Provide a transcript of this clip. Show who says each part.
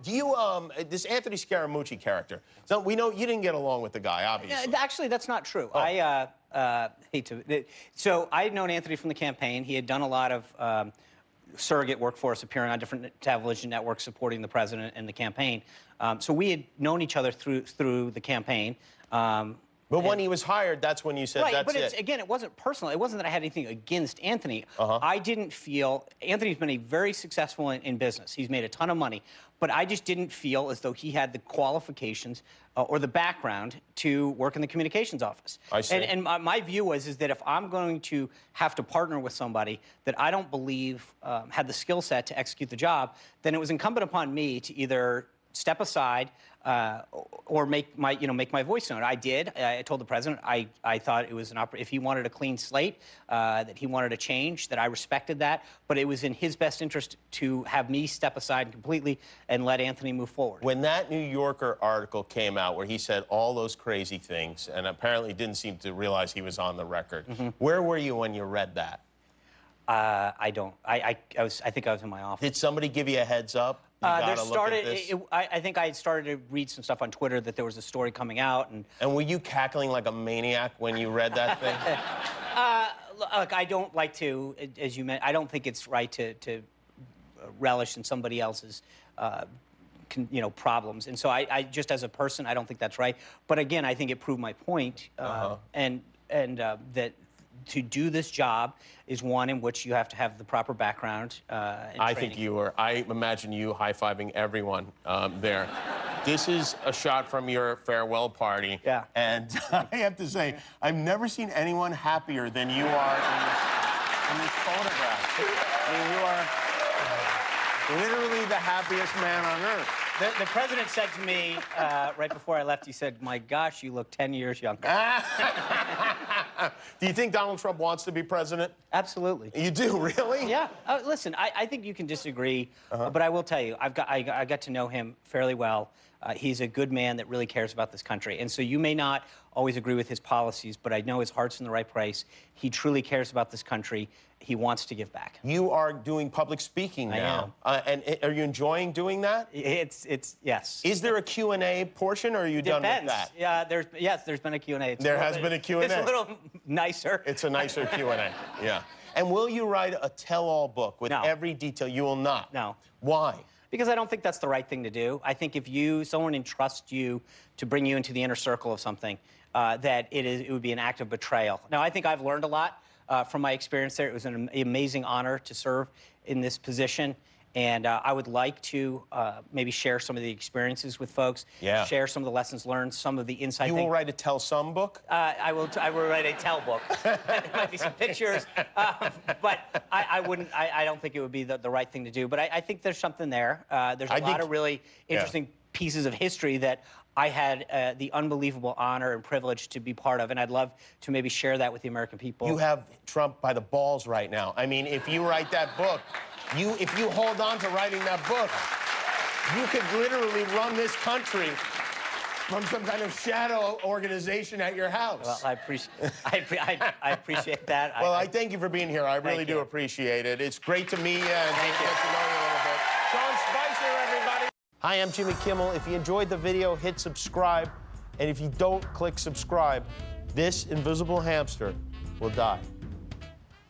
Speaker 1: Do you, this Anthony Scaramucci character, so we know you didn't get along with the guy, obviously.
Speaker 2: Actually, that's not true.
Speaker 1: Oh.
Speaker 2: I hate to... So I had known Anthony from the campaign. He had done a lot of surrogate work for us, appearing on different television networks, supporting the president and the campaign. So we had known each other through the campaign.
Speaker 1: But when he was hired, that's when you said,
Speaker 2: right,
Speaker 1: that's
Speaker 2: but
Speaker 1: it.
Speaker 2: Again, it wasn't personal. It wasn't that I had anything against Anthony. I didn't feel... Anthony's been very successful in business. He's made a ton of money. But I just didn't feel as though he had the qualifications or the background to work in the communications office.
Speaker 1: I see.
Speaker 2: And my view is that if I'm going to have to partner with somebody that I don't believe had the skill set to execute the job, then it was incumbent upon me to either step aside or make my voice known. I did. I told the president I thought it was if he wanted a clean slate, that he wanted a change, that I respected that, but it was in his best interest to have me step aside completely and let Anthony move forward.
Speaker 1: When that New Yorker article came out where he said all those crazy things and apparently didn't seem to realize he was on the record, where were you when you read that?
Speaker 2: I don't. I think I was in my office.
Speaker 1: Did somebody give you a heads up?
Speaker 2: I think I had started to read some stuff on Twitter that there was a story coming out,
Speaker 1: and were you cackling like a maniac when you read that thing?
Speaker 2: Look, I don't like to, as you meant, I don't think it's right to relish in somebody else's, problems, and so I just as a person, I don't think that's right. But again, I think it proved my point, and that to do this job is one in which you have to have the proper background and
Speaker 1: I
Speaker 2: training.
Speaker 1: think you were. I imagine you high-fiving everyone there. This is a shot from your farewell party.
Speaker 2: Yeah.
Speaker 1: And I have to say, I've never seen anyone happier than you are in this photograph. I mean, you are literally the happiest man on earth.
Speaker 2: The president said to me right before I left, he said, "My gosh, you look 10 years younger."
Speaker 1: Do you think Donald Trump wants to be president?
Speaker 2: Absolutely.
Speaker 1: You do, really?
Speaker 2: Yeah. Listen, I think you can disagree, but I will tell you, I got to know him fairly well. He's a good man that really cares about this country. And so you may not always agree with his policies, but I know his heart's in the right place. He truly cares about this country. He wants to give back.
Speaker 1: You are doing public speaking now.
Speaker 2: I am.
Speaker 1: And are you enjoying doing that?
Speaker 2: Yes.
Speaker 1: Is there a Q&A portion, or are you done with that?
Speaker 2: Yeah, there's been a Q&A.
Speaker 1: There has been a Q&A.
Speaker 2: It's a little nicer.
Speaker 1: It's a nicer Q&A, yeah. And will you write a tell-all book with every detail? You will not?
Speaker 2: No.
Speaker 1: Why?
Speaker 2: Because I don't think that's the right thing to do. I think if someone entrusts you to bring you into the inner circle of something, that it would be an act of betrayal. Now, I think I've learned a lot from my experience there. It was an amazing honor to serve in this position. And I would like to maybe share some of the experiences with folks, share some of the lessons learned, some of the insight.
Speaker 1: You will write a tell-some book?
Speaker 2: I will write a tell book. There might be some pictures, but I don't think it would be the right thing to do. But I think there's something there. There's a lot of really interesting pieces of history that I had the unbelievable honor and privilege to be part of, and I'd love to maybe share that with the American people.
Speaker 1: You have Trump by the balls right now. I mean, if you write that book, if you hold on to writing that book, you could literally run this country from some kind of shadow organization at your house.
Speaker 2: Well, I appreciate that.
Speaker 1: Well, I thank you for being here. I really do appreciate it. It's great to meet you and get to know you a little bit. Sean Spicer, everybody. Hi, I'm Jimmy Kimmel. If you enjoyed the video, hit subscribe. And if you don't click subscribe, this invisible hamster will die.